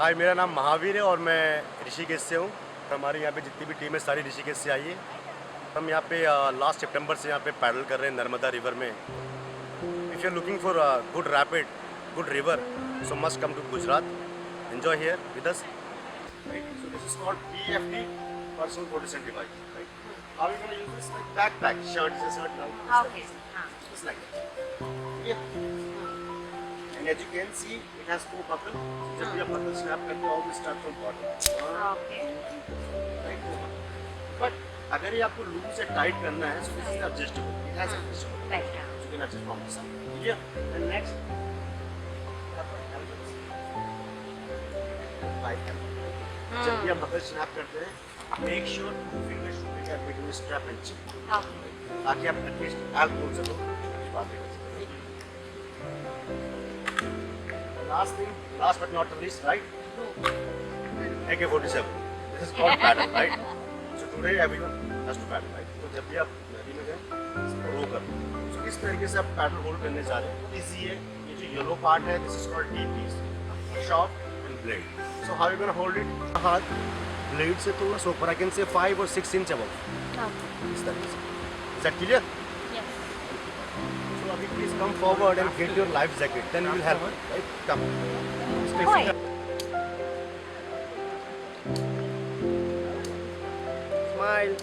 हाय, मेरा नाम महावीर है और मैं ऋषिकेश से हूँ। हमारे यहाँ पे जितनी भी टीम है सारी ऋषिकेश से आई है। हम यहाँ पे लास्ट सितंबर से यहाँ पे पैडल कर रहे हैं नर्मदा रिवर में। If you are looking for good rapid, good river, so must come to Gujarat, enjoy here with us. So this is called PFD, personal protection device, right? How are you going to use this? Like backpack, shirt, Okay. just like that. Yeah. And as you can see, it has two buckles. जब भी आप buckle snap करते हो, always start from bottom. Okay. Right? But अगर ये आपको loose से tight करना है, so this is adjustable. It has adjustable. Right. So you can adjust from this side. Yeah. And next, जब भी आप buckle snap करते हैं, make sure two fingers should be kept between the strap and chip. Okay. ताकि आप at least L बोल सको बातें कर सको। Last thing, last but not the least, right? AK-47, this is called paddle, right? So today everyone has to paddle, right? तो जब भी आप नदी में गए रो कर, सो इस तरीके से आप पैडल होल्ड करने जा रहे हैं। इजी है। ये जो येलो पार्ट है, this is called DP, short and blade. So how you gonna hold it? हाथ ब्लेड से थोड़ा सा ऊपर, आई कैन से 5 और 6 इंच अबव, Okay. इस तरीके से। Is that clear? Yes. So Abhi, please come forward and get your life jacket. Then we will help. Right? Come. Stay Why? seated. Smile.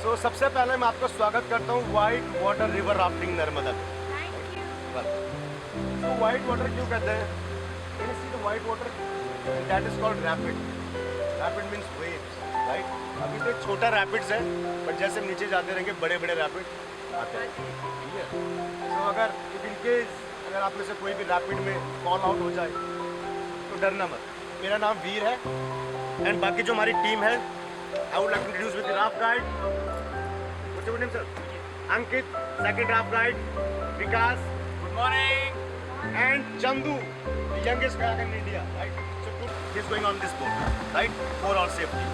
So सबसे पहले मैं आपका स्वागत करता हूँ white water river rafting Narmada में। Thank you. So white water क्यों कहते हैं? Can you see the white water? That is called rapid. Rapid means waves, right? अभी तो एक छोटा रैपिड्स है, बट जैसे हम नीचे जाते रहेंगे बड़े बड़े रैपिड आते हैं। ठीक है? तो अगर इन केस अगर आप में से कोई भी रैपिड में कॉल आउट हो जाए तो डरना मत। मेरा नाम वीर है एंड बाकी जो हमारी टीम है, I would like to introduce with the raft guide. What's your name sir? Ankit, second raft guide, Vikas, good morning, and Chandu, the youngest guy in India, right? So he is going on this boat, right? For our safety.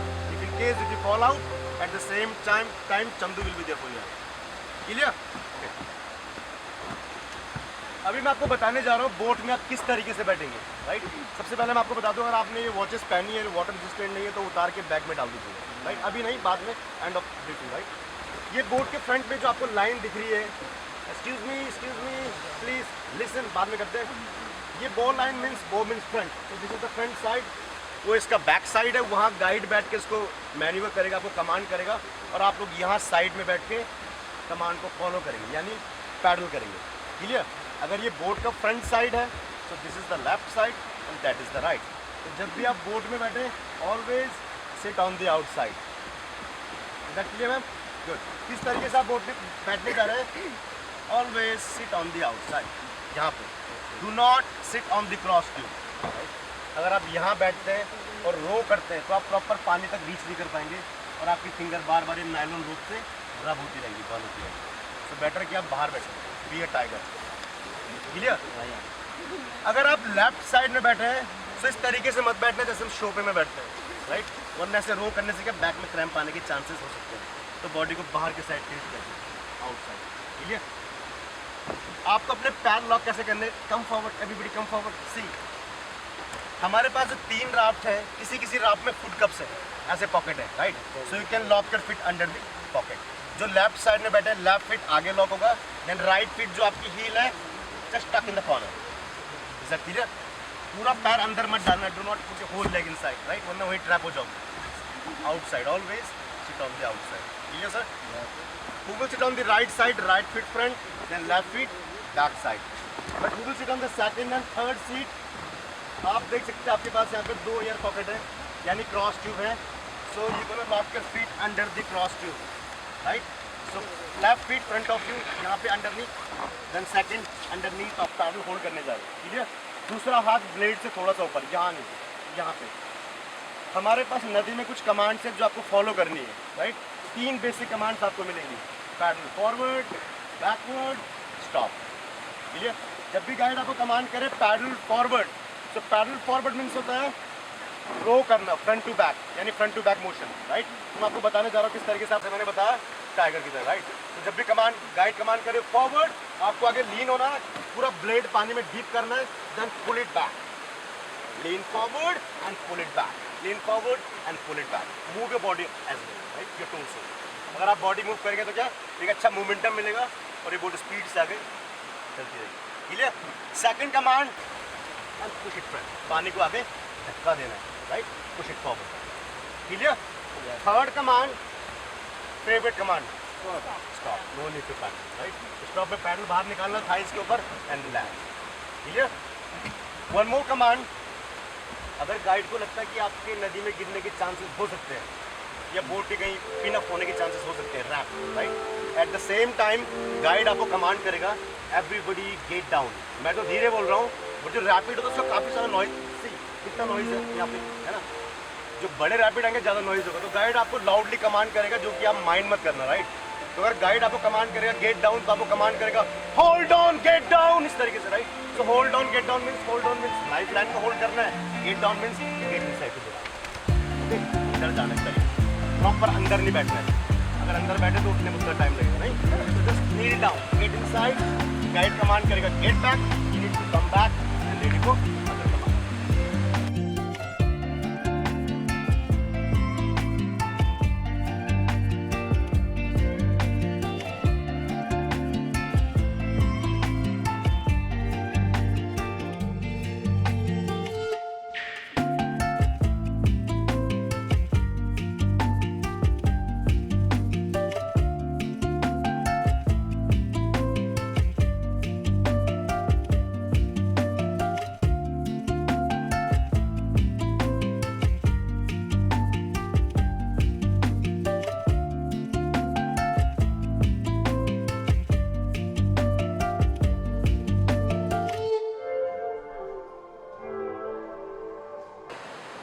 In case if you fall out, at the same time Chandu will be there for you. Clear? Okay. अभी मैं आपको बताने जा रहा हूँ boat में आप किस तरीके से बैठेंगे, राइट? सबसे पहले मैं आपको बता दूँ, अगर आपने ये वॉचेस पहनी है, वाटर रेजिस्टेंट नहीं है, तो उतार के बैग में डाल दीजिएगा, राइट? अभी नहीं, बाद में, एंड ऑफ ब्रीफिंग, राइट? ये बोट के फ्रंट में जो आपको लाइन दिख रही है, एक्सक्यूज मी प्लीज लिसन, बाद में करते हैं। ये बो लाइन मीन्स फ्रंट, तो this is the front side. वो इसका बैक साइड है, वहाँ गाइड बैठ के इसको मैन्यूवर करेगा, आपको कमांड करेगा, और आप लोग यहाँ साइड में बैठ के कमांड को फॉलो करेंगे, यानी पैडल करेंगे। क्लियर? अगर ये बोट का फ्रंट साइड है, so this is the left side and that is the right. तो जब भी आप बोट में बैठे, always sit on the outside. Is that clear ma'am? Good. किस तरीके से आप बोट में बैठने जा रहे हैं? Always sit on the outside, यहाँ पे। Do not sit on the cross tube. अगर आप यहाँ बैठते हैं और रो करते हैं तो आप प्रॉपर पानी तक रीच नहीं कर पाएंगे और आपकी फिंगर बार बार ये नायलॉन रूप से रब होती रहेंगी, बंद होती रहेंगी। सो बेटर कि आप बाहर बैठें, बी अ टाइगर। क्लियर? अगर आप लेफ्ट साइड में बैठे हैं तो इस तरीके से मत बैठना जैसे हम शो पे में बैठते हैं, राइट? वरना ऐसे रो करने से क्या बैक में क्रैम्प आने के चांसेस हो सकते हैं। तो बॉडी को बाहर के साइड टिल्ट करें, आउटसाइड। क्लियर? आपको अपने पैर लॉक कैसे करने? Come forward, everybody come forward. See, हमारे पास जो 3 राफ्ट है, किसी राफ्ट में फुट कप्स है, ऐसे पॉकेट है, right? So you can lock your feet under the pocket. जो लेफ्ट साइड में बैठे हैं, लेफ्ट फिट आगे लॉक होगा, देन राइट फिट जो आपकी हील है just tuck in the corner. Is that clear? पूरा पैर अंदर मत डालना, do not put your whole leg inside, right? वरना वही ट्रैप हो जाओगे। Outside, always sit on the outside. Clear sir? Who will sit on the right side, right feet front, then left feet back side. But who will sit on the second and third seat? आप देख सकते हैं आपके पास यहाँ पे 2 air pocket है, यानी cross tube है। So you gonna lock your feet under the cross tube, right? So left feet front of you, यहाँ पे underneath, then second underneath of paddle hold करने जा रहे हैं। ठीक है? दूसरा हाथ ब्लेड से थोड़ा सा ऊपर, यहाँ नहीं, यहाँ पे। हमारे पास नदी में कुछ कमांड्स हैं जो आपको फॉलो करनी है, राइट? 3 बेसिक कमांड्स आपको मिलेंगी, paddle forward, backward, stop. Clear? जब भी गाइड आपको कमांड करे पैडल फॉरवर्ड, तो पैडल फॉरवर्ड मीन्स होता है रो करना, फ्रंट टू बैक, यानी front to back motion, right? मैं आपको बताने जा रहा हूँ किस तरीके से। आपसे मैंने बताया टाइगर की तरह, राइट? तो जब भी गाइड कमांड करे फॉरवर्ड, आपको आगे लीन होना है, पूरा ब्लेड पानी में डीप करना है, then pull it back, lean forward and pull it back, lean forward and pull it back, move your body as well, right? Your torso. अगर आप बॉडी मूव करेंगे तो क्या एक अच्छा मोमेंटम मिलेगा और ये बोट स्पीड से आगे चलती रहेगी। Clear? Second command and push it front, पानी को आगे धक्का देना है, right? Push it forward. Clear? Third command, favorite command, stop, no need to paddle, right? Stop में पैडल बाहर निकालना थाइस के ऊपर and relax. Clear? One more command, अगर गाइड को लगता है कि आपके नदी में गिरने के चांसेस हो सकते हैं या बोट के कहीं पिन अप होने के चांसेस हो सकते हैं, wrap, right? At the same time guide आपको कमांड करेगा एवरीबडी गेट डाउन। मैं तो धीरे बोल रहा हूँ, बट जो रैपिड होता है उसका काफ़ी सारा नॉइज, कितना नॉइज है यहाँ पे, है ना? जो बड़े रैपिड आएंगे ज़्यादा नॉइज होगा, तो गाइड आपको लाउडली कमांड करेगा, जो कि आप माइंड मत करना, राइट? तो अगर गाइड आपको कमांड करेगा गेट डाउन, तो आपको कमांड करेगा होल्ड ऑन गेट डाउन, इस तरीके से, राइट? तो hold on get down means life line को होल्ड करना है, get down means get inside to okay, अंदर जाना चाहिए, प्रॉपर अंदर नहीं बैठना है। अगर अंदर बैठे तो उठने में उतना टाइम लगेगा, नहीं? तो just need down, get inside, guide command करेगा get back, you need to come back and lady को अंदर कमांड।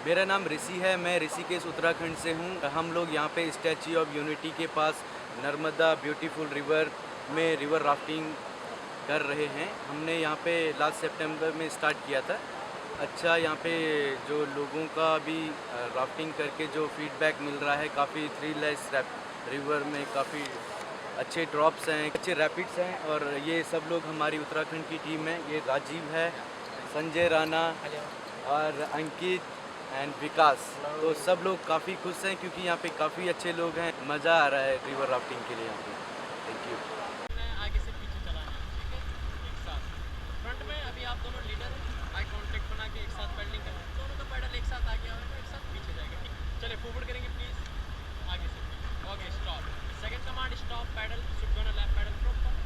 मेरा नाम ऋषि है, मैं ऋषिकेश उत्तराखंड से हूँ। हम लोग यहाँ पे स्टैच्यू ऑफ यूनिटी के पास नर्मदा ब्यूटीफुल रिवर में रिवर राफ्टिंग कर रहे हैं। हमने यहाँ पे लास्ट सितंबर में स्टार्ट किया था। अच्छा, यहाँ पे जो लोगों का अभी राफ्टिंग करके जो फीडबैक मिल रहा है, काफ़ी थ्रिलेस रिवर में काफ़ी अच्छे ड्रॉप्स हैं, अच्छे रैपिड्स हैं। और ये सब लोग हमारी उत्तराखंड की टीम है। ये राजीव है, संजय राणा और अंकित एंड विकास, तो सब लोग काफ़ी खुश हैं क्योंकि यहाँ पे काफ़ी अच्छे लोग हैं। मज़ा आ रहा है रिवर राफ्टिंग के लिए यहाँ पे। Thank you. आगे से पीछे चलाना है, ठीक है, एक साथ। फ्रंट में अभी आप दोनों लीडर आई कांटेक्ट बना के एक साथ पैडलिंग करें, दोनों का पैडल एक साथ आगे आएगा, एक साथ पीछे जाएगा, ठीक? चलिए फॉरवर्ड करेंगे प्लीज़, आगे से okay, stop. Second command stop paddle, shift करना लेफ्ट पैडल प्रॉपर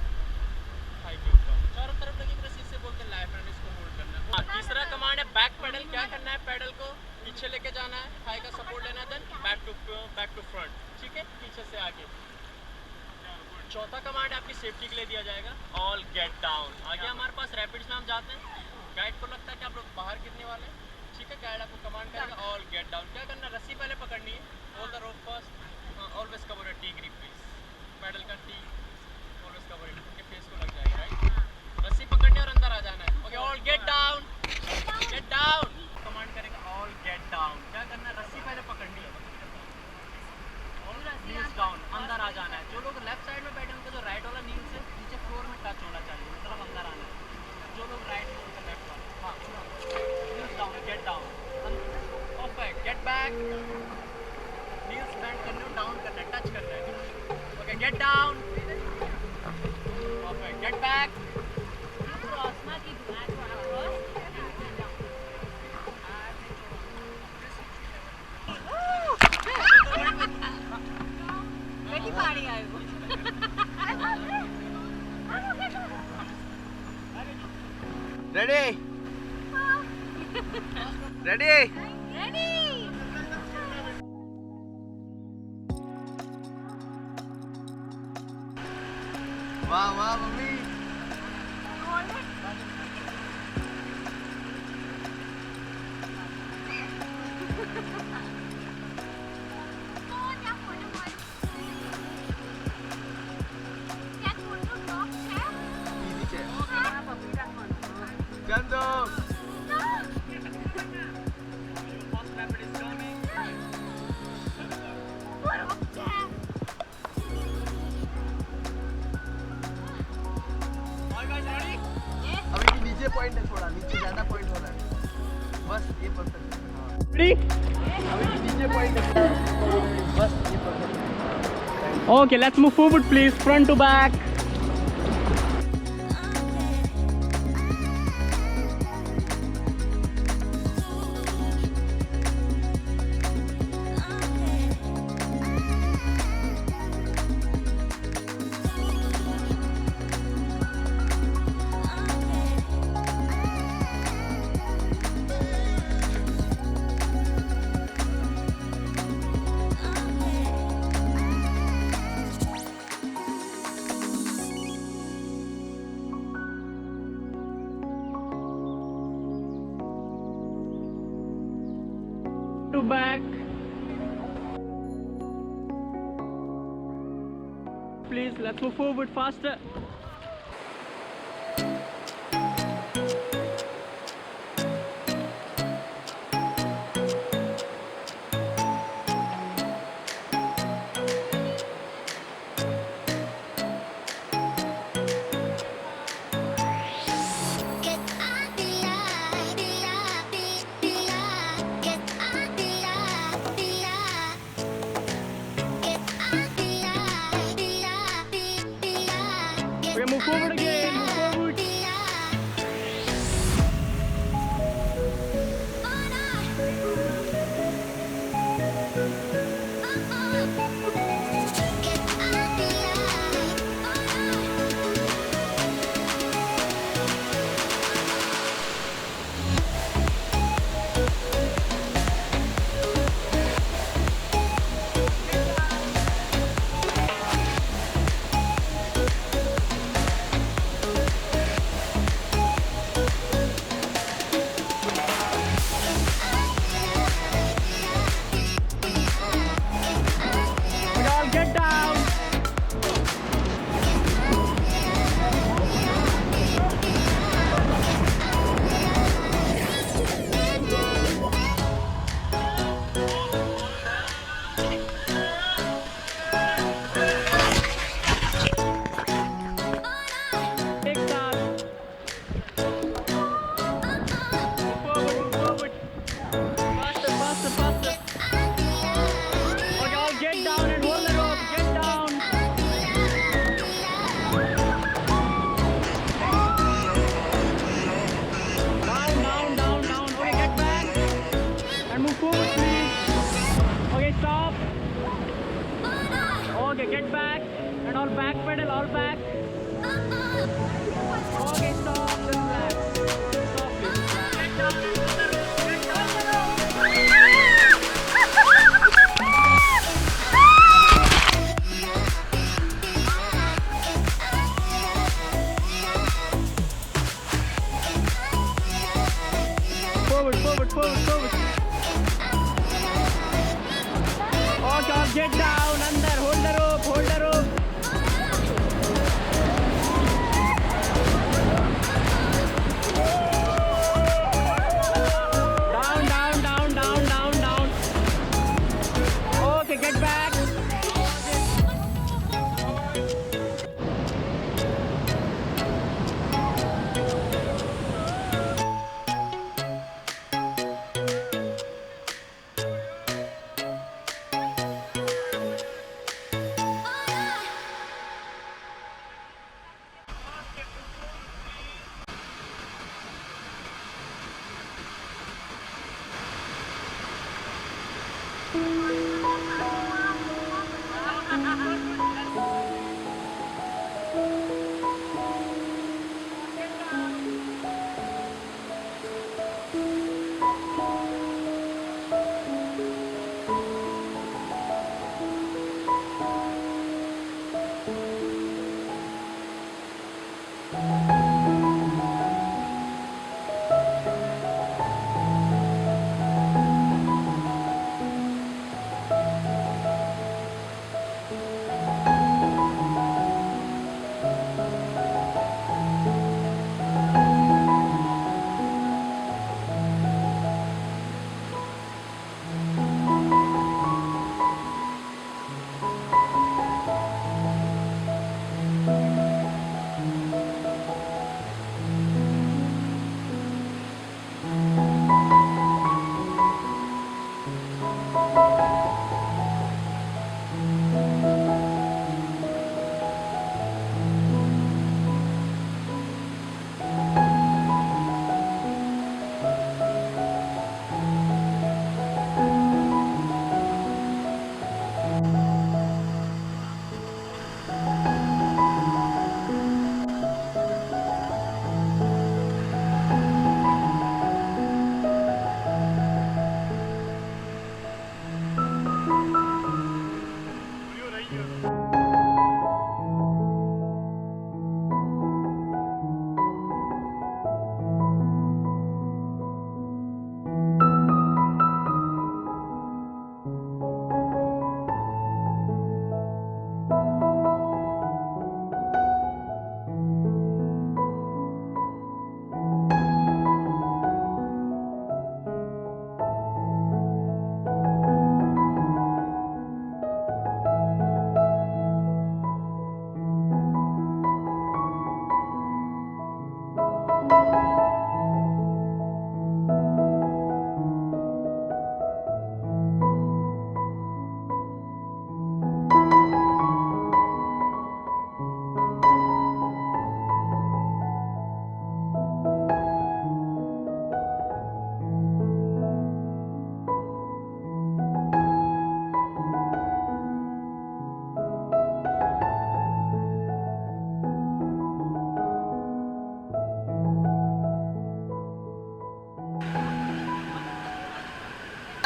हाई के ऊपर, चारों तरफ लगी प्रेस, इससे बोलते हैं लेफ्ट हैंड, इसको होल्ड करना है। तीसरा कमांड है बैक पैडल, क्या करना है, पैडल को पीछे लेके जाना है, थाई का सपोर्ट लेना है, देन बैक टू फ्रंट, ठीक है, पीछे से आगे। चौथा कमांड आपकी सेफ्टी के लिए दिया जाएगा, ऑल गेट डाउन। आगे हमारे पास रैपिड्स में हम जाते हैं, गाइड को लगता है कि आप लोग बाहर गिरने वाले हैं, ठीक है, गाइड आपको कमांड करेगा ऑल गेट डाउन। क्या करना, रस्सी पहले पकड़नी है, hold the rope first, always cover T grip please, paddle का टी ऑलवेज कवर इट, उनके फेस को लग जाएगा, राइट? रस्सी पकड़नी और अंदर आ जाना है, okay, all get down, get down. Command करेगा ऑल गेट डाउन। क्या करना है, रस्सी पहले पकड़नी है, नील्स डाउन, अंदर आ जाना है। जो लोग लेफ्ट साइड में बैठे उनका जो राइट वाला नील से नीचे फ्लोर में टच होना चाहिए, मतलब अंदर आना है। जो लोग राइट में उनका लेफ्ट वाला, हाँ, Niels down, get down, perfect, get back, Niels bend करने हो, डाउन करना है, टच करना है, okay, get down, perfect, get back, Ready party आएगा। Ready ready Ready. वाह वाह mummy. Chandu rapid is coming. नीचे पॉइंट है, थोड़ा नीचे ज़्यादा पॉइंट हो रहा है, बस ये परफेक्ट है। हाँ। Ready? अभी नीचे पॉइंट है, बस ये परफेक्ट है। Okay, let's move forward, please. Front to back. To back. Please, let's move forward faster. Okay, move forward again. Move forward. We all get down. Take that. Move forward, move forward. Faster, faster, faster. Okay, all get down and hold the rope. Get down. Down, down, down, down. Okay, get back and move forward, please. Okay, stop. Okay, get back and all back pedal, all back. Okay, stop. Just relax. Stop, please. Get down. Get down. Forward, forward, forward, forward. Okay, all get down, under, hold the rope, hold the rope. Down, down, down, down, down, down. Okay, get back.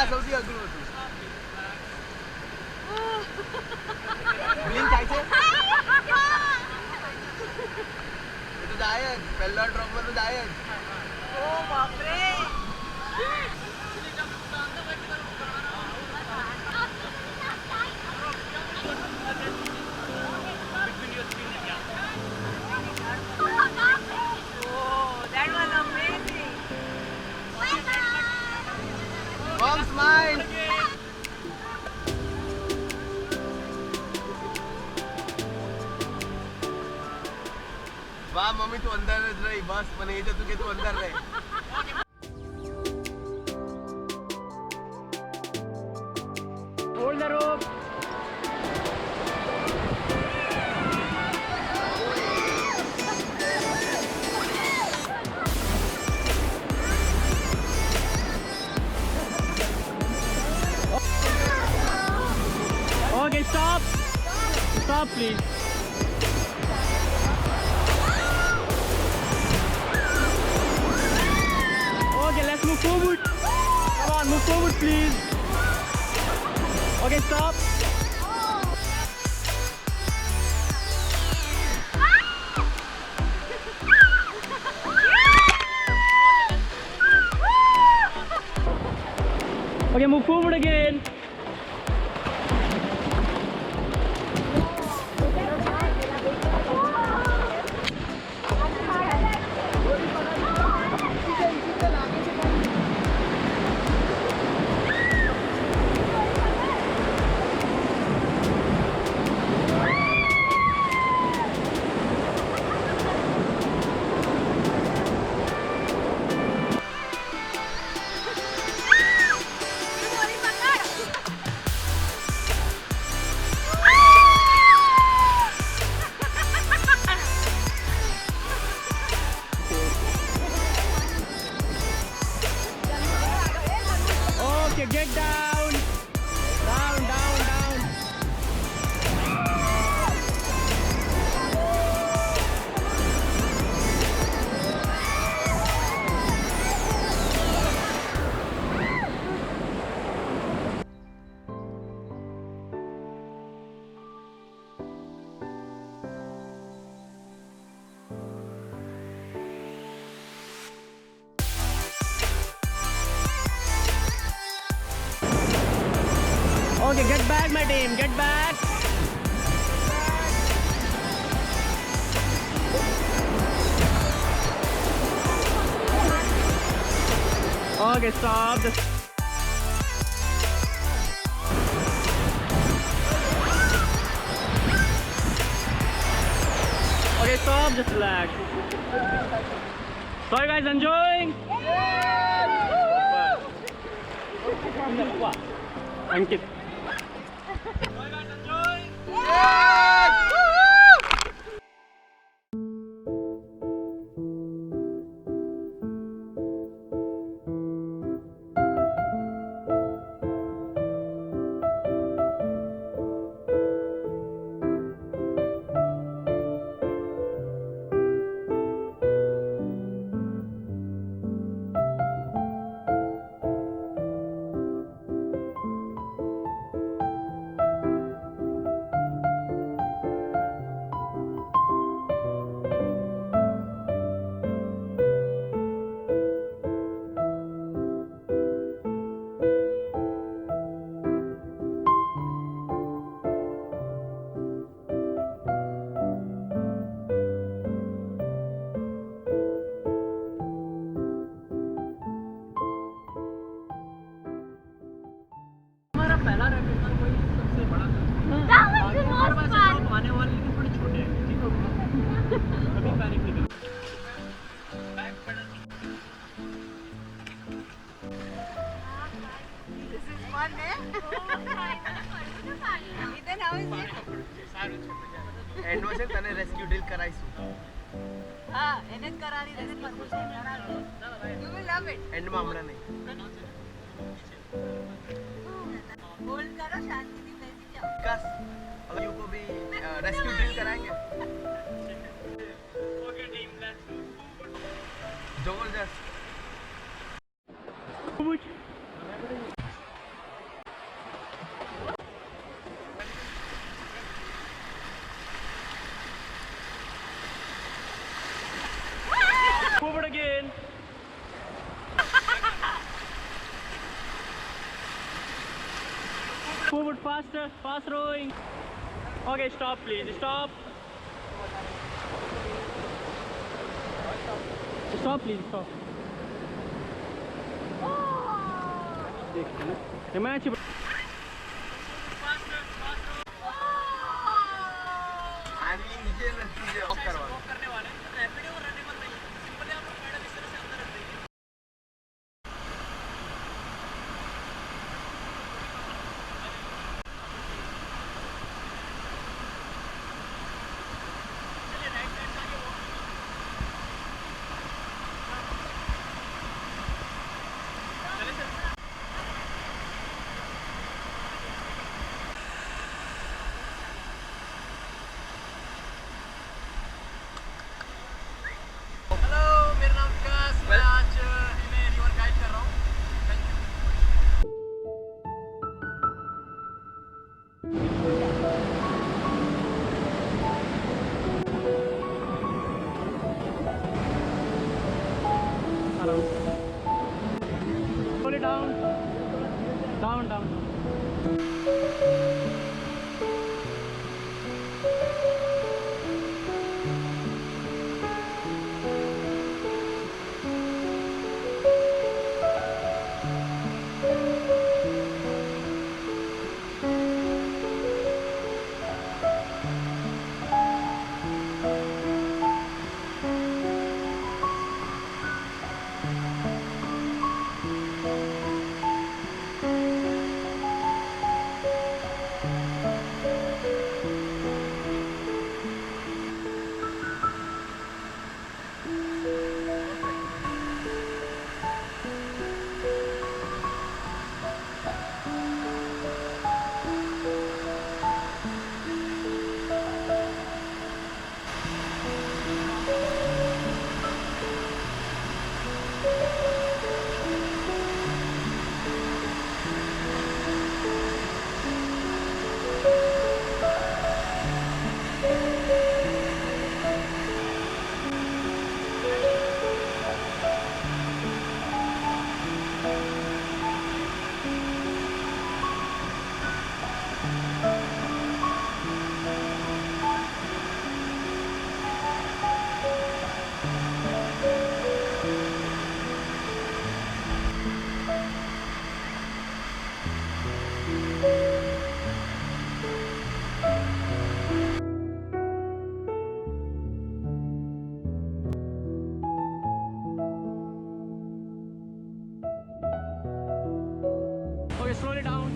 Saudi अगुल होतो blink काय છે એ તો જાય જ પહેલા ડ્રોપમાં તો જાય જ ओ बाप रे Oh, that was amazing. Mom's mine. વાહ મમ્મી તું અંદર જ રહી બસ મને એ જ હતું કે તું અંદર રહે Hold the rope. Okay, stop. Stop, please. Okay, let's move forward. Come on, move forward, please. Okay, stop. Okay, move forward again. Okay, get down. Down, down, down. Okay, get back, my team. Get back. Okay, stop. Just okay, stop. Just relax. So, you guys enjoying? Ankit. पहला racket था वही सबसे बड़ा था आगे हमारे पास drop आने वाले लेकिन थोड़े छोटे हैं ठीक है अभी पैनिक नहीं back pedal This is fun, eh? Ethan, how is it? સારું છે એન્ડ માં છે ને તને રેસ્ક્યુ ડ્રીલ કરાઈશું હા એને જ કરાવી દે You will love it. And માં હમણાં નહીં होल्ड करो शांति से बैठ जाओ विकास अब यू को भी रेस्क्यू ड्रिल कराएंगे ओके टीम लेट्स जबरदस्त Forward faster, fast rowing. Okay, stop please, stop. Stop please, stop. देखिए मैच आणि नीचे तुझे ऑफ करवा करने वाले रैपिड और रनेबल नहीं है, सिंपली आप लोग पैडल इस तरह से अंदर रख देंगे। चलिए राइट साइड से आगे वॉक चले सर। हेलो, मेरा नाम विकास, मैं आज इन्हें रिवर गाइड कर रहा हूँ। Thank you. Hello, pull it down, down, down. Okay, slow it down.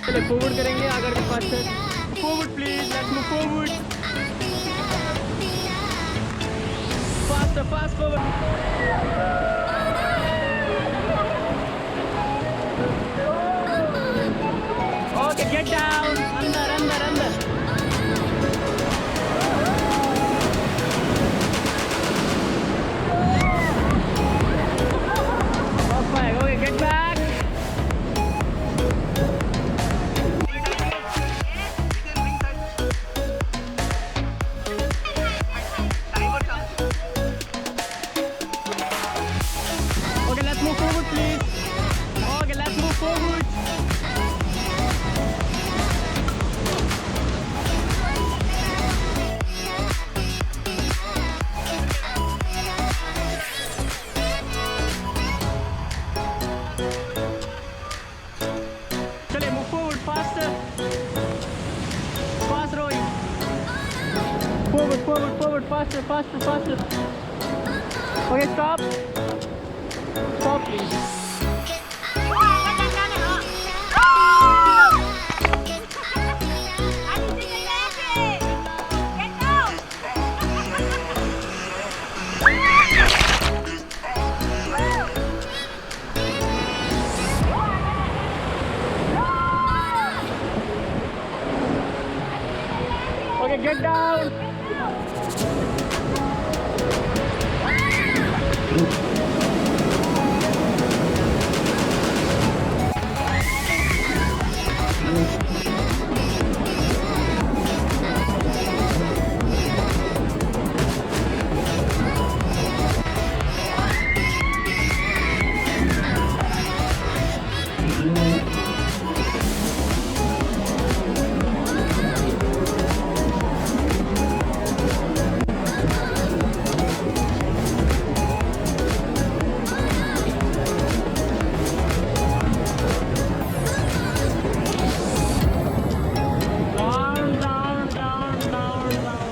चलिए फॉरवर्ड करेंगे आगे के पास से। Forward please, let's move forward. Fast fast forward. Okay, get down, अंदर अंदर अंदर। Okay, get back. forward, forward, forward, faster, faster, faster. Okay, stop. Stop, please. Okay, get down. Down, down, down, down, down.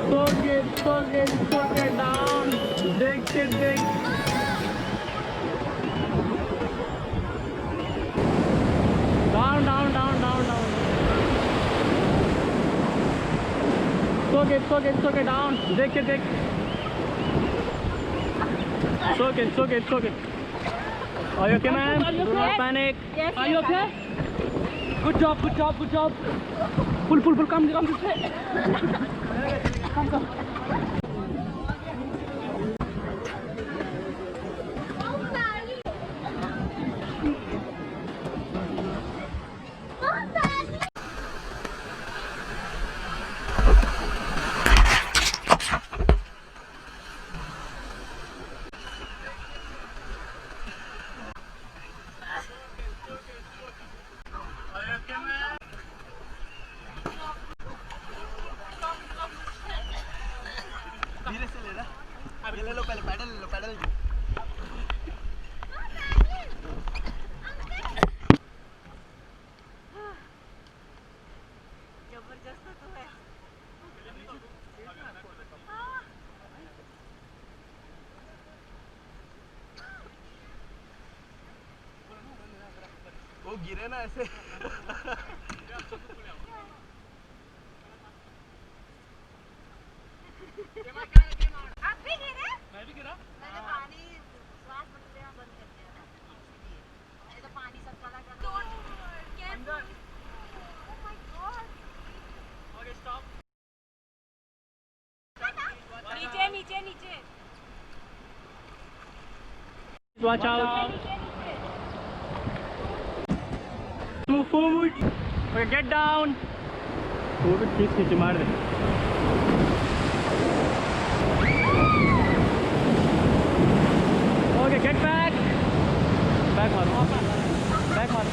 Soak it down. Dig it, dig. Down, down, down, down, down. Soak it down. Dig it, dig. Soak it. Are you okay, ma'am? Do not panic. Yes, Are you okay? Good job. Pull. Come this way. Come. धीरे से लेना। ये ले लो पहले, pedal ले लो, pedal. जबरदस्त तो है। वो गिरे ना ऐसे। आप भी गिरे? मैं भी गिरा। मैंने पानी श्वास लेना बंद कर दिया ना, इसलिए। ये तो पानी सब चला गया। अंदर। Oh my God! Okay, stop. नीचे। Watch out. Move forward. Okay, get down. Forward, ठीक नीचे मार दे. Okay, get back. Back मारो. Back मारो.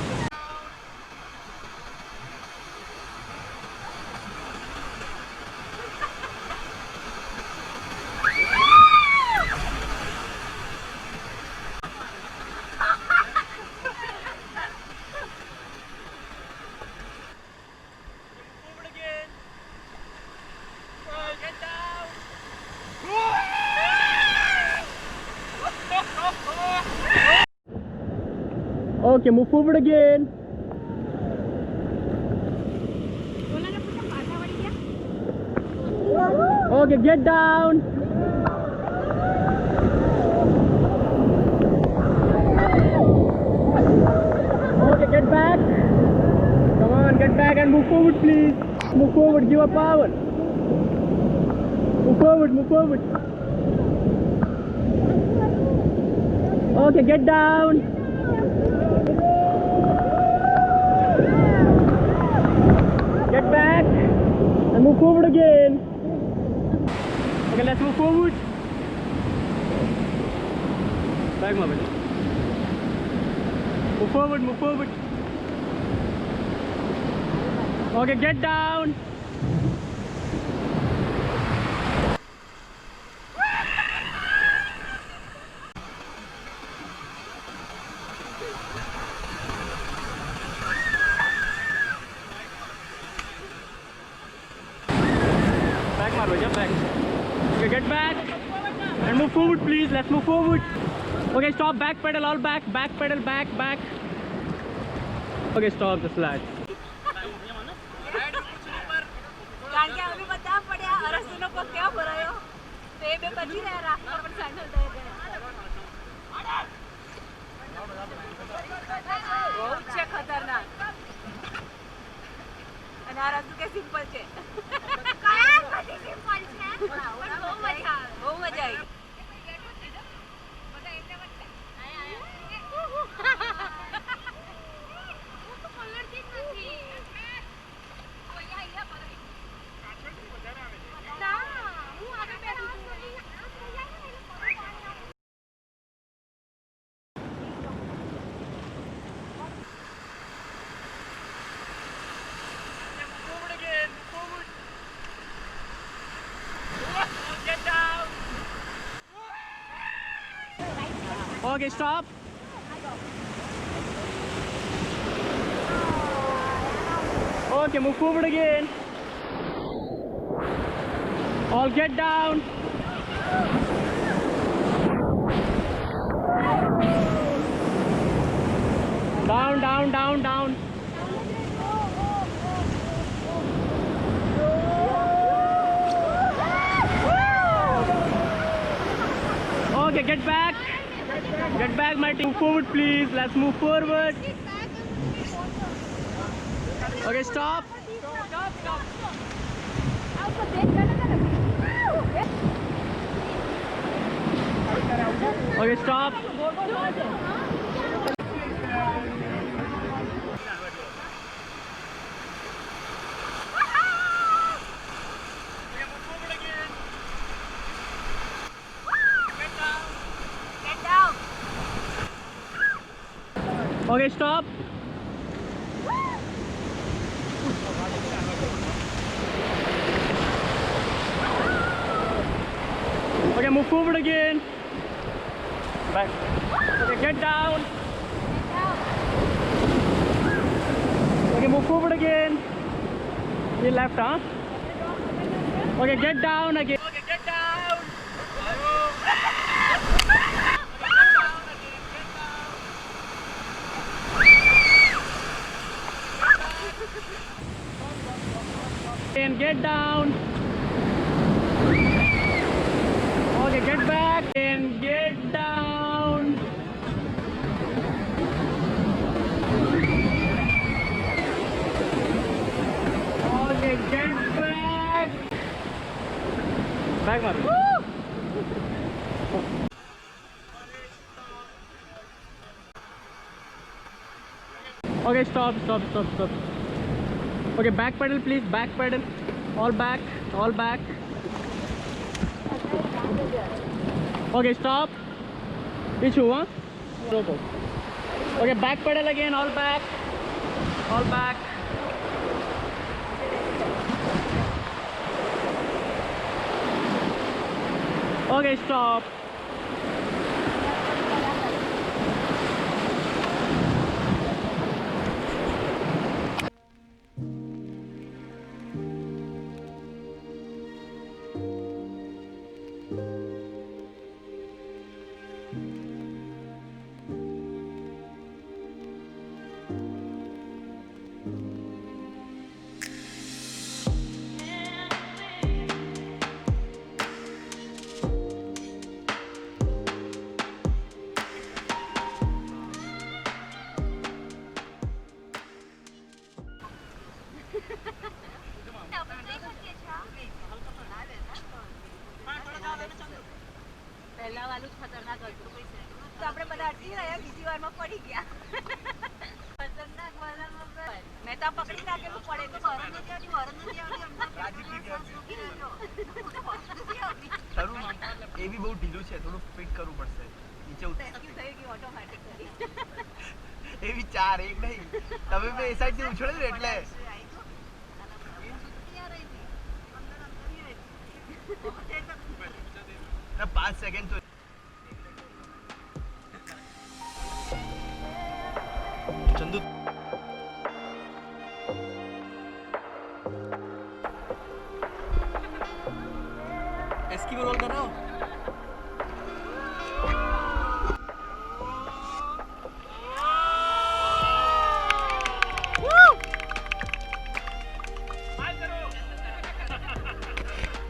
Okay, move forward again. Okay, get down. Okay, get back. Come on, get back and move forward, please. Move forward, give her power. Move forward. Okay, get down. Get back and move forward again. Okay, let's move forward. Back, my brother. Move forward. Okay, get down. go, jump back. Okay, get back and move forward, please. Let's move forward. Okay, stop. Back pedal, all back. Back pedal, back. Okay, stop. Just relax. કારણ કે અમે બધા પડ્યા અરસુનો પર કેવો ભરાયો તે બે પછી રહ્યા રાસ્તા પર સાયકલ દઈ ગયા બહુ છે ખતરનાક અને આ રસ્તો કે સિમ્પલ છે કયા બધી સિમ્પલ છે બહુ મજા આવી Okay, stop. Okay, move forward again. All get down. Down. Okay, get back. Get back, Martin. Move forward, please. Let's move forward. Okay, stop. Okay, stop. Okay, stop. Okay, move forward again. Back. Okay, get down. Okay, move forward again. Your left, huh? Okay, get down again. Okay, get down. And get down. Okay, get back and get down. Okay, get back. Back, Mark. Okay, stop. Okay, back pedal, please. Back pedal. All back. Okay, stop. Ichu, huh? Okay, back pedal again. All back. Okay, stop. પહેલા વાળું જ ખતરનાક હતું તો આપણે બધા અટકી રહ્યા બીજી વારમાં પડી ગયા ખતરનાક વાળામાં મેં તો પકડી રાખેલું પડે તો વરણ નથી આવતી તારું એ બી બહુ ઢીલું છે થોડું ફિટ કરવું પડશે નીચે રેસ્ક્યુ થઈ ગઈ ઓટોમેટિકલી એ બી 4 1 નહીં તમે બે એ સાઈડ થી ઉછળે ને એટલે 5 સેકન્ડ તો ચંદુ में रोल कर रहा हूँ।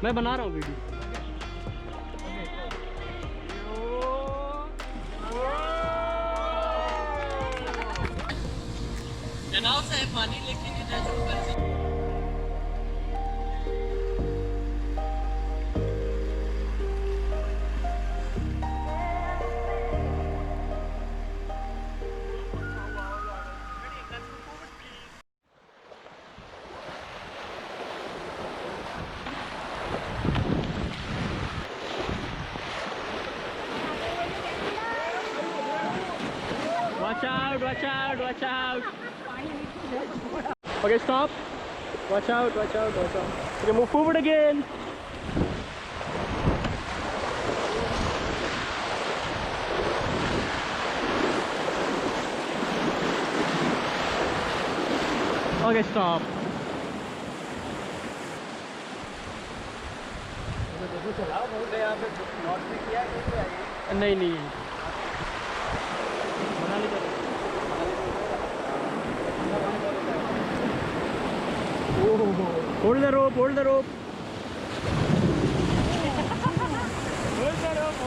मैं बना रहा हूँ वीडियो। नाव से है पानी, लेकिन ये जो ऊपर से Watch out, watch out, watch out. Okay, stop. Watch out, watch out, watch out. Okay, move forward again. Okay, stop. नहीं नहीं Hold the rope, hold the rope. Hold the rope.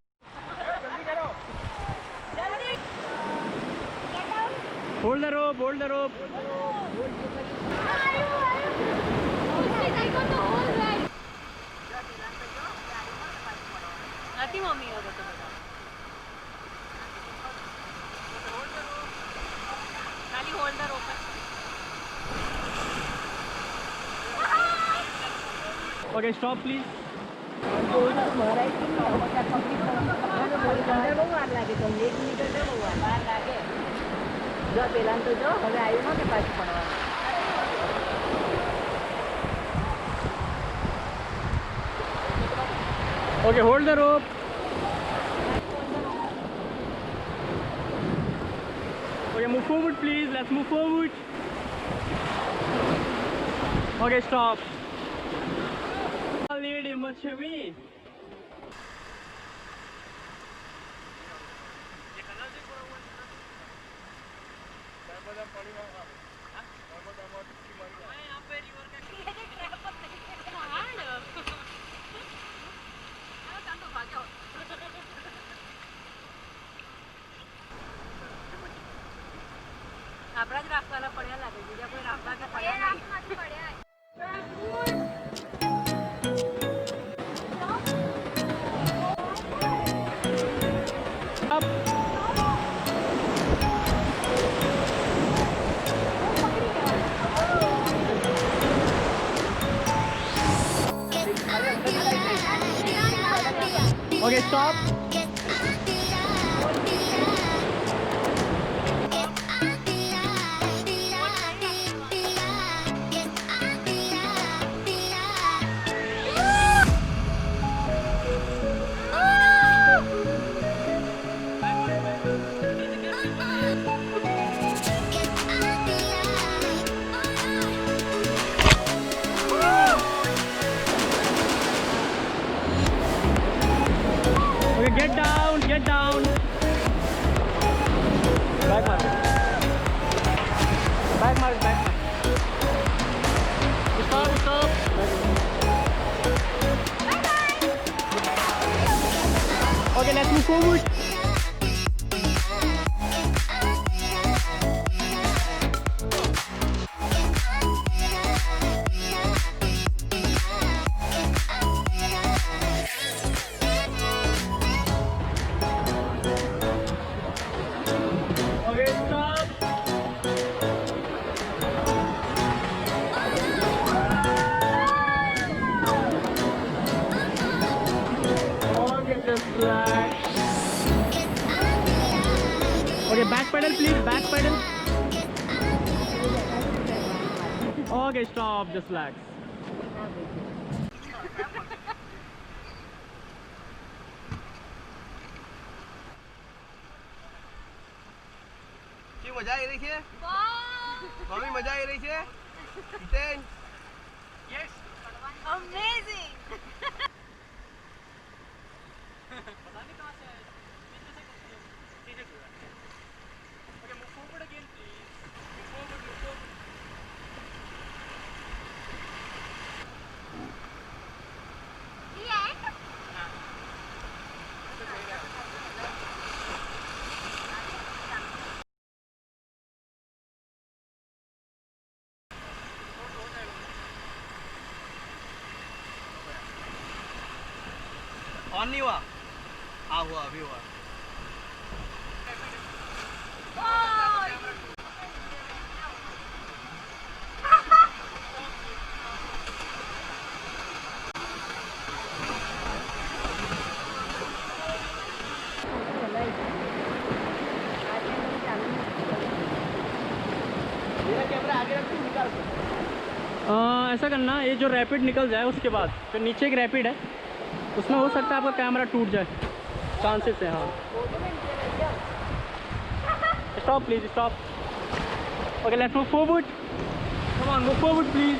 Hold the rope, hold the rope. आती mummy होगा तो बता खाली hold the rope Okay, stop please. પેલા તો જો હવે આવ્યું ને પાછું પડવાનું Okay, hold the rope. Okay, move forward please. Let's move forward. Okay, stop. I'll need it much of me. આપણા જ રાખવાના પડ્યા લાગે બીજા કોઈ રાખવા કે પડ્યા Okay, stop. Okay, get down, get down. Back mark. Back mark, back mark. Stop, stop. Okay, let's move forward. Okay, stop. Okay, just relax. Okay, back pedal please, back pedal. Okay, stop, just relax. કેવી મજા આવી રહી છે mummy મજા આવી રહી છે Hiten Amazing! पता नहीं कहाँ से आया नीचे से सीधे छुआ okay move forward again please move forward on नहीं हुआ हाँ हुआ अभी हुआ ऐसा करना ये जो रैपिड निकल जाए उसके बाद फिर नीचे एक रैपिड है उसमें हो सकता है आपका कैमरा टूट जाए चांसेस है हाँ stop please stop okay let's move forward come on move forward please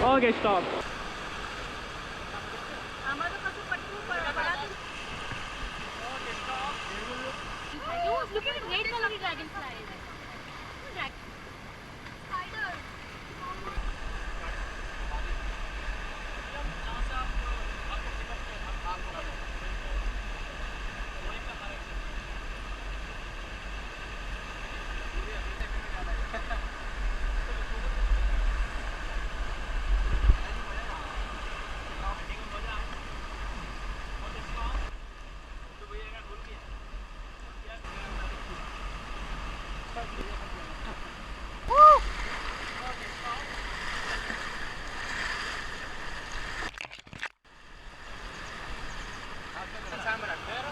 okay stop Look at the red color dragonfly. Spider.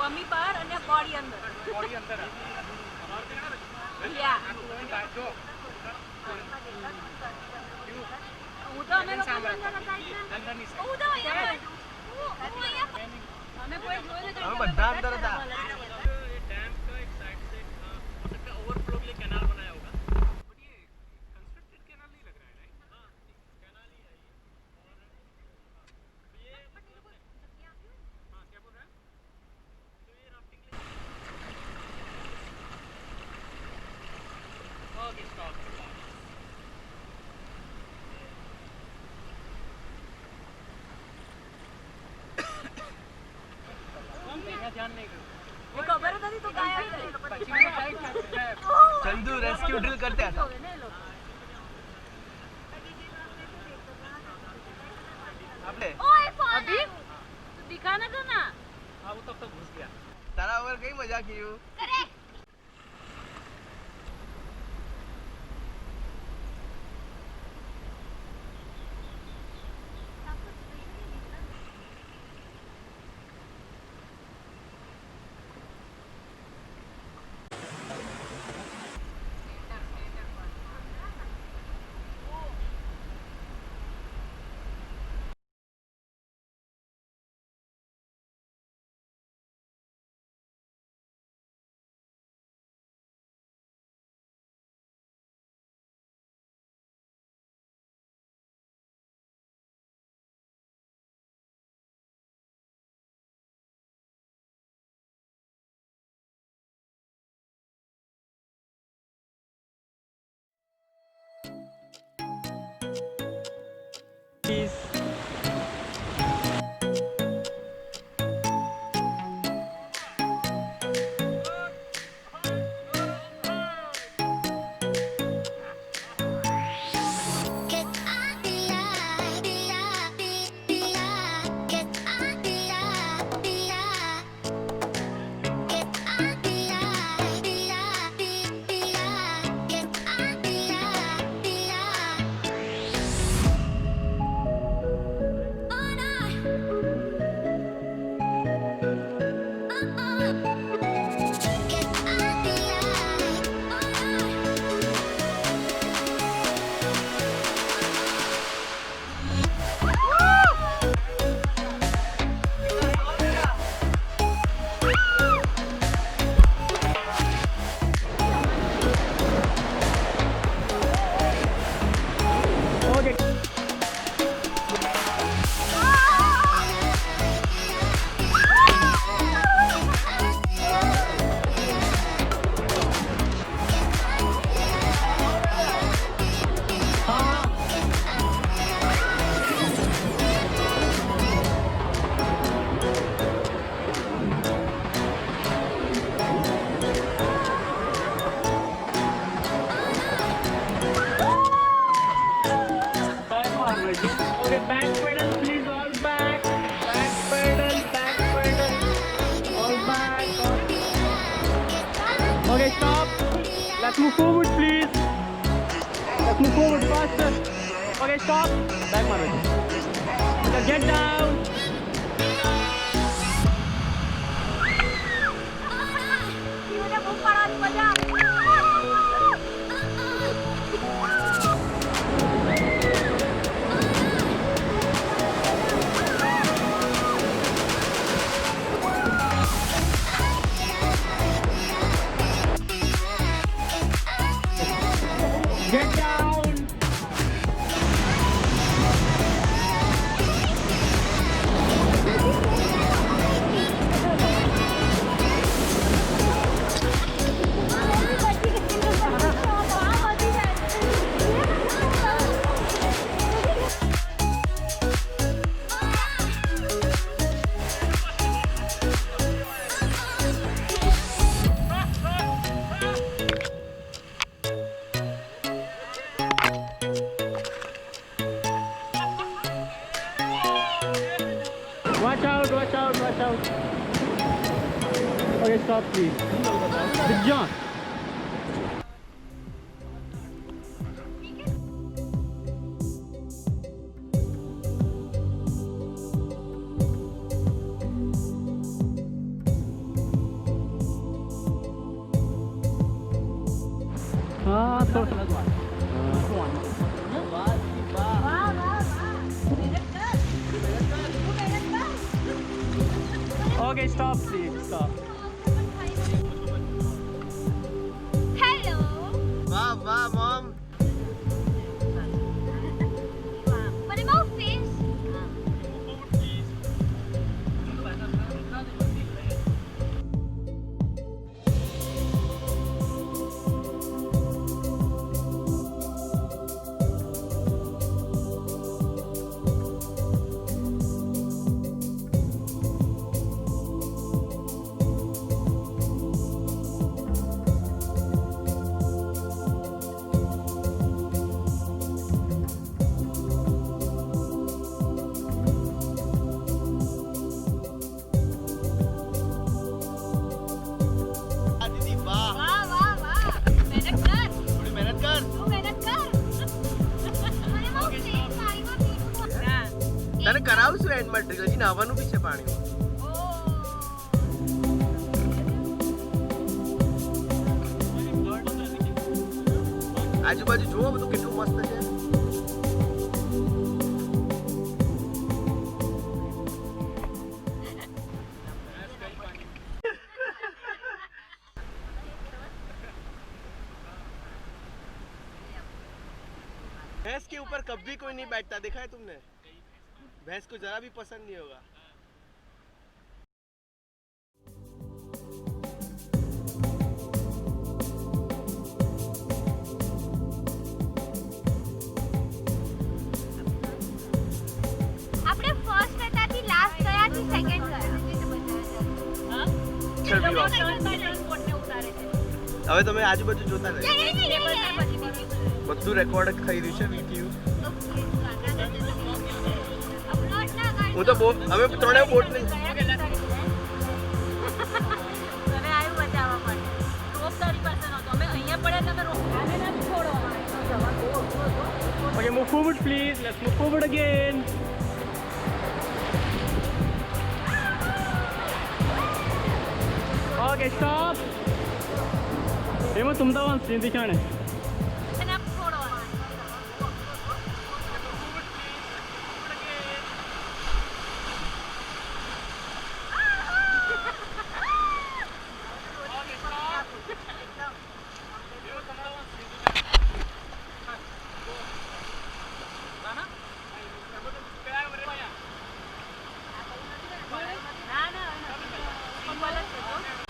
Mummy બહાર અને બોડી અંદર યા હું તો અમે લોકો અંદર હતા એટલે હું તો અહીંયા અમે કોઈ જોયું નથી અમે બધા અંદર હતા डैम का एक साइड से हो सकता है ओवरफ्लो के लिए कैनाल बनाया होगा बट ये कंस्ट्रक्टेड कैनाल नहीं लग रहा है राइट हाँ कैनाल ही है ये हाँ क्या बोल रहा है तो ये राफ्टिंग के लिए ओके स्टॉप ध्यान नहीं करो ये खबर હતી તો ગાયબ चंदू रेस्क्यू ड्रिल करते हैं आपने ओए अभी तो दिखाना था ना हाँ वो तब तक घुस गया तारा ओवर कहीं मजा की हूँ करे please Okay, stop. Let's move forward, please. Let's move forward faster. Okay, stop. Back, Marvin. Okay, get down. Udah buka di wajah. Get down. Watch out, watch out, watch out. Okay, stop, please. Big John. हाँ तो Okay, stop, please. Stop. Hello. वाह वाह mom Mana mau fish? दीदी वाह Wah, wah, wah. Menak kan? थोड़ी मेहनत कर Lu menak kan? Mana mau fish? Mari mau fish. Nah. તને કરાવું છું એન્ડમાં ડ્રીલ હજી નાહવાનું બી છે પાણીમાં Oh. આજુબાજુ જુઓ બધું કેટલું મસ્ત છે भैंस के ऊपर कभी कोई नहीं बैठता देखा है तुमने भैंस को जरा भी पसंद नहीं होगा આપણે ફર્સ્ટ હતા થી લાસ્ટ ગયા થી સેકન્ડ ગયા હા ચલ બી વાત કોટને ઉતારે છે હવે તમે આજુબાજુ જોતા રહો ટેબલ પર પછી બધું રેકોર્ડ થઈ રહ્યું છે વીડિયો અપલોડ ના કરી હું તો અમે ત્રણે બોટ નહીં તને આવ્યું બચાવવા માટે રોપ તારી પાસે નહોતો અમે અહીંયા પડ્યા તમે રોપ આને ના છોડો Okay, move forward, please. Let's move forward again. Okay, stop. એમાં તુમતા વાંચ દિખાણે એને છોડો ના ના કંપલ જ છે તો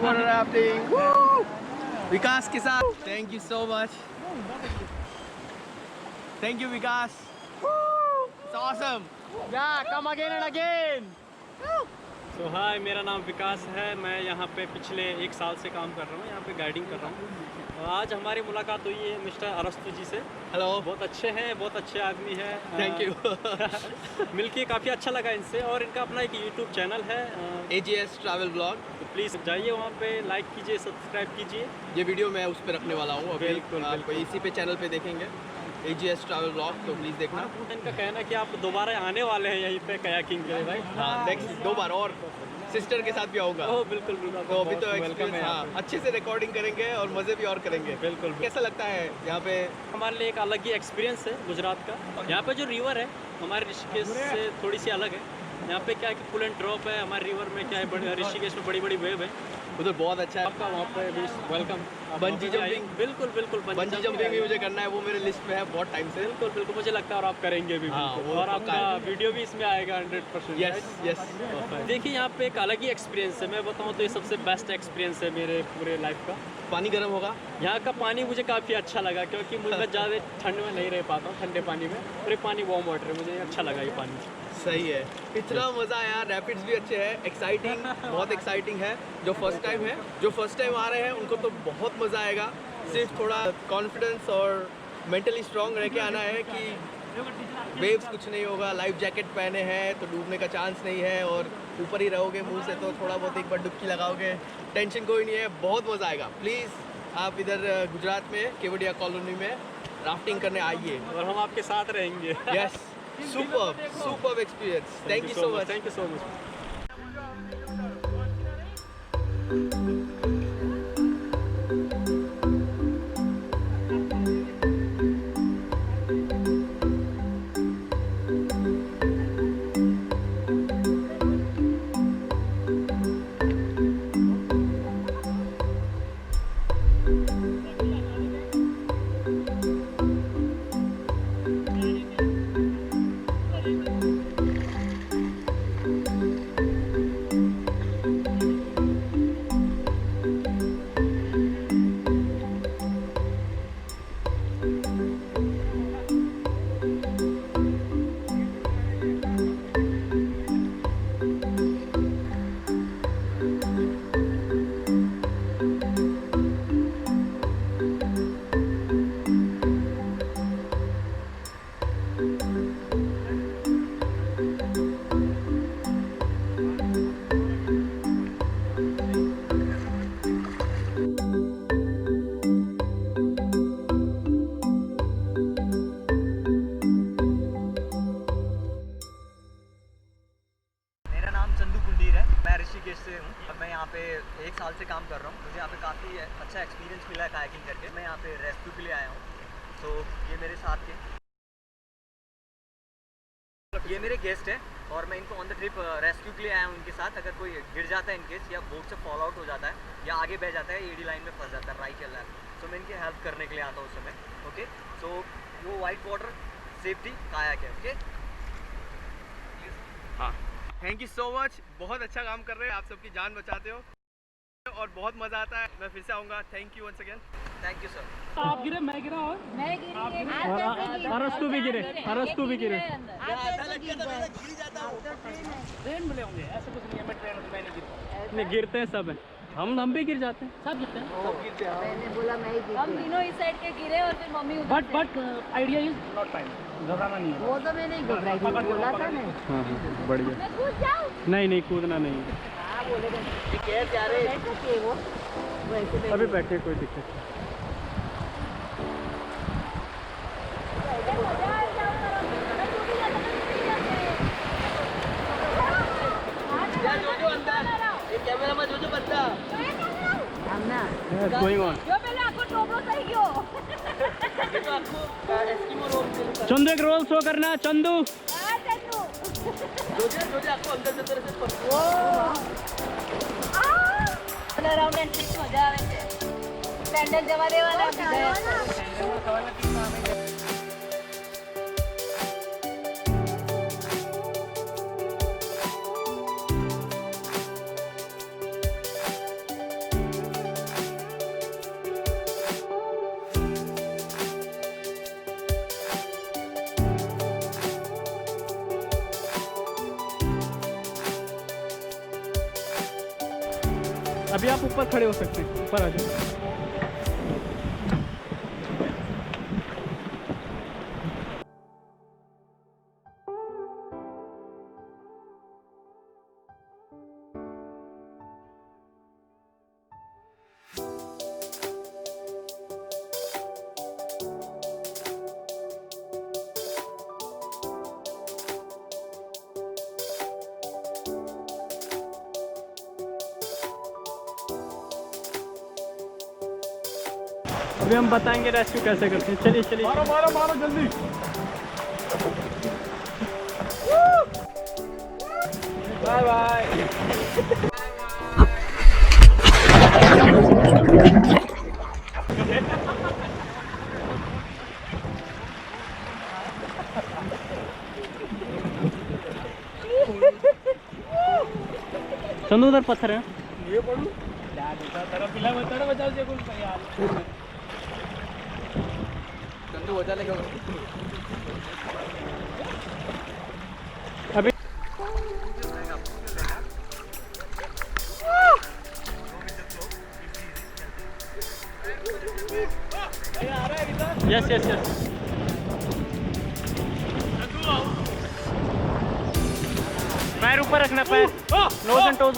वाटर राफ्टिंग विकास के साथ। Thank you so much, thank you Vikas, it's awesome, या कम अगेन एंड अगेन। तो हाय, मेरा नाम विकास है। मैं यहाँ पे पिछले 1 साल से काम कर रहा हूँ, यहाँ पे गाइडिंग कर रहा हूँ। और आज हमारी मुलाकात हुई है मिस्टर अरस्तु जी से। हेलो, बहुत अच्छे हैं, बहुत अच्छे आदमी है। Thank you. मिलके काफ़ी अच्छा लगा इनसे। और इनका अपना एक यूट्यूब चैनल है AGS ट्रैवल ब्लॉग, तो प्लीज़ जाइए वहाँ पे, लाइक कीजिए, सब्सक्राइब कीजिए। ये वीडियो मैं उस पर रखने वाला हूँ अभी, बिल्कुल, आप बिल्कुल। इसी पे चैनल पे देखेंगे, AGS ट्रैवल ब्लॉग, तो प्लीज़ देखना। इनका कहना है कि आप दोबारा आने वाले हैं यहीं पे कयाकिंग के लिए, राइट? हाँ, नेक्स्ट 2 बार और सिस्टर के साथ भी आऊँगा। ओह बिल्कुल बिल्कुल। तो अभी तो वेलकम एक्सपीरियंस, है। हाँ, अच्छे से रिकॉर्डिंग करेंगे और मज़े भी और करेंगे। बिल्कुल। कैसा लगता है यहाँ पे? हमारे लिए एक अलग ही एक्सपीरियंस है गुजरात का। यहाँ पे जो रिवर है हमारे ऋषिकेश से थोड़ी सी अलग है। यहाँ पे क्या है कि पुल एंड ड्रॉप है, हमारे रिवर में क्या है, ऋषिकेश में बड़ी बड़ी वेव है। उधर बहुत अच्छा है। आपका वहाँ पे भी वेलकम। बंजी जंपिंग, बिल्कुल बिल्कुल। बंजी जंपिंग भी मुझे करना है, वो मेरे लिस्ट में है बहुत टाइम से। बिल्कुल बिल्कुल, मुझे लगता है और आप करेंगे भी। हाँ, बिल्कुल। वो और पक्का आपका है। वीडियो भी इसमें आएगा 100%। Yes yes. देखिए यहाँ पे एक अलग ही एक्सपीरियंस है। मैं बताऊँ तो ये सबसे बेस्ट एक्सपीरियंस है मेरे पूरे लाइफ का। पानी गर्म होगा? यहाँ का पानी मुझे काफ़ी अच्छा लगा, क्योंकि मैं ज़्यादा ठंड में नहीं रह पाता हूँ, ठंडे पानी में। और ये पानी वार्म वाटर है, मुझे अच्छा लगा ये पानी। सही है, इतना मज़ा आया। रैपिड्स भी अच्छे हैं, एक्साइटिंग, बहुत एक्साइटिंग है। जो फर्स्ट टाइम आ रहे हैं उनको तो बहुत मज़ा आएगा। सिर्फ थोड़ा कॉन्फिडेंस और मेंटली स्ट्रांग रह के आना है कि वेव्स कुछ नहीं होगा, लाइफ जैकेट पहने हैं तो डूबने का चांस नहीं है, और ऊपर ही रहोगे मुंह से तो थोड़ा बहुत एक बार डुबकी लगाओगे, टेंशन कोई नहीं है, बहुत मज़ा आएगा। प्लीज़ आप इधर गुजरात में केवड़िया कॉलोनी में राफ्टिंग करने आइए, और हम आपके साथ रहेंगे। Yes, super experience. Thank you so much. Thank you so much. मेरा नाम चंदू कुंडीर है, मैं ऋषिकेश से हूँ और मैं यहाँ पे 1 साल से काम कर रहा हूँ। मुझे यहाँ पे काफ़ी अच्छा एक्सपीरियंस मिला है कायाकिंग करके। मैं यहाँ पे रेस्क्यू के लिए आया हूँ, तो ये मेरे साथ के ये मेरे गेस्ट हैं और मैं इनको ऑन द ट्रिप रेस्क्यू के लिए आया हूँ इनके साथ। अगर कोई गिर जाता है इनकेस, या बोट से फॉल आउट हो जाता है या आगे बह जाता है, एडी लाइन में फंस जाता है राइट या लेफ्ट, तो मैं इनकी हेल्प करने के लिए आता हूँ उस समय। ओके, सो वो वाइट वाटर सेफ्टी कायाक है। ओके, हाँ, थैंक यू सो मच, बहुत अच्छा काम कर रहे हैं, आप सबकी जान बचाते हो और बहुत मज़ा आता है। मैं फिर से आऊँगा। Thank you once again. Thank you sir. आप गिरे, मैं गिरा, और मैं गिरी, अरस्तु भी गिरे, अरस्तु भी गिरे। ट्रेन में ले होंगे, ऐसा कुछ नहीं है। मैं ट्रेन में नहीं गिरता। नहीं, गिरते हैं सब हैं, हम भी गिर जाते हैं। सब गिरते हैं। मैंने बोला मैं ही हम तीनों इस साइड के गिरे और फिर मम्मी उधर से। But idea is not time, घबराना नहीं है। वो तो मैं नहीं घबराई थी, बोला था ना। हाँ हाँ, बढ़िया। मैं कूद जाऊं? नहीं नहीं, कूदना नहीं। हाँ बोले थे। कैसे जा रहे हैं? बैठ सकते हैं वो वैसे अभी बैठे, कोई दिक्कत नहीं। कैमरा में जो बंदा हमना गोइंग ऑन। जो पहले आपको टोपलो सही क्यों? चंदू एक रोल शो करना, चंदू। हाँ चंदू। आपको अंदर से રાઉન્ડ એન્ડ ટ્રીપ મજા આવે છે. સેન્ડલ જવા દેવાના બીજા. अभी आप ऊपर खड़े हो सकते हैं, ऊपर आ जाओ। अभी हम बताएंगे रेस्क्यू कैसे करते हैं। चलिए चलिए, मारो मारो मारो जल्दी। Bye bye. चंदू उधर पत्थर है। ये पड़ू तेरा पिला बचा दे कुछ यार। चंदू बचा लेगा। अभी यस यस यस। पैर ऊपर रखना, पैर नोज एंड टोज।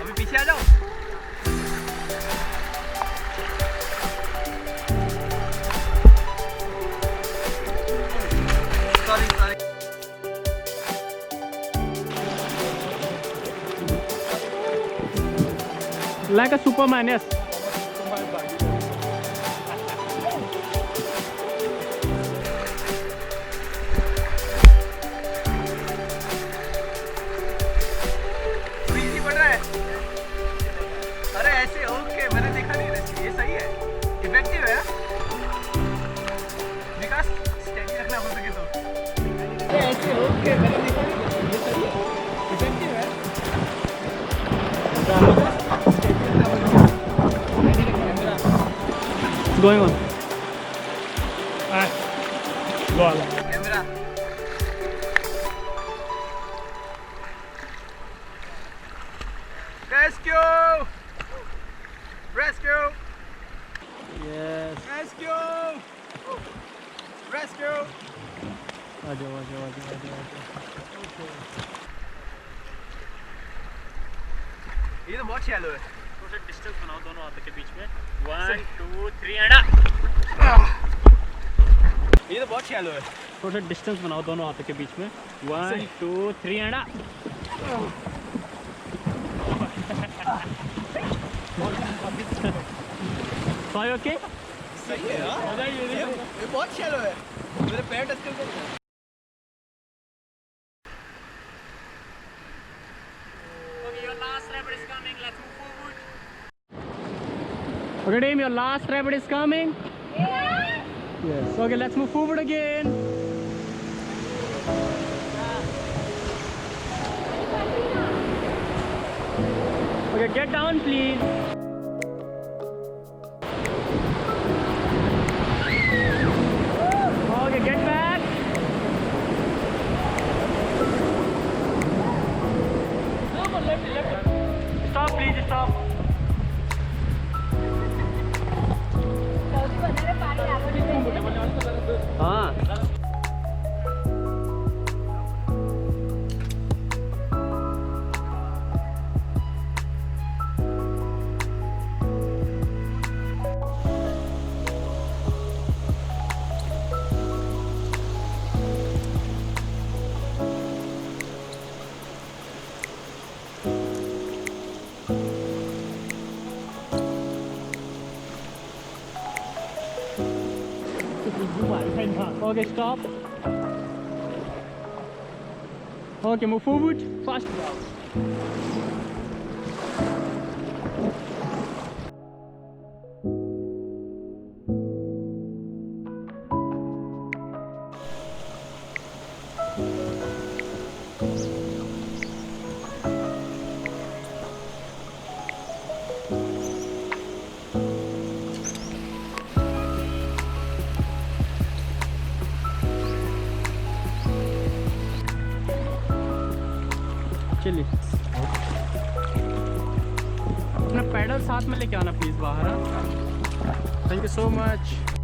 अभी पीछे आ जाओ। Sorry sorry. Like a Superman, yes. Easy पड़ रहा है। अरे ऐसे ओके, मैंने देखा नहीं वैसे। ये सही है, इफेक्टिव है। विकास स्टेडी रखना हो सके तो। अरे ऐसे ओके, मैंने देखा नहीं। ये सही है, इफेक्टिव है। Going on. Go on. Camera rescue rescue Yes. Rescue rescue. आ जाओ आ जाओ आ जाओ आ जाओ। ये तो बहुत शैलो है। थोड़ा डिस्टेंस बनाओ दोनों हाथों के बीच में। 1 2 3 एंड ये तो बहुत शैलो है। थोड़ा डिस्टेंस बनाओ दोनों हाथों के बीच में। 1 2 3 एंड सॉरी ओके। सही है यार। ये बहुत शैलो है। मेरे पैर टच करके। Okay, team, your last rabbit is coming. Yes. Okay, let's move forward again. Okay, get down, please. Okay, get back. Stop, please, stop. हाँ। Okay, stop. Okay, move forward. Fast. चलिए अपना pedal साथ में लेके आना please बाहर। Thank you so much.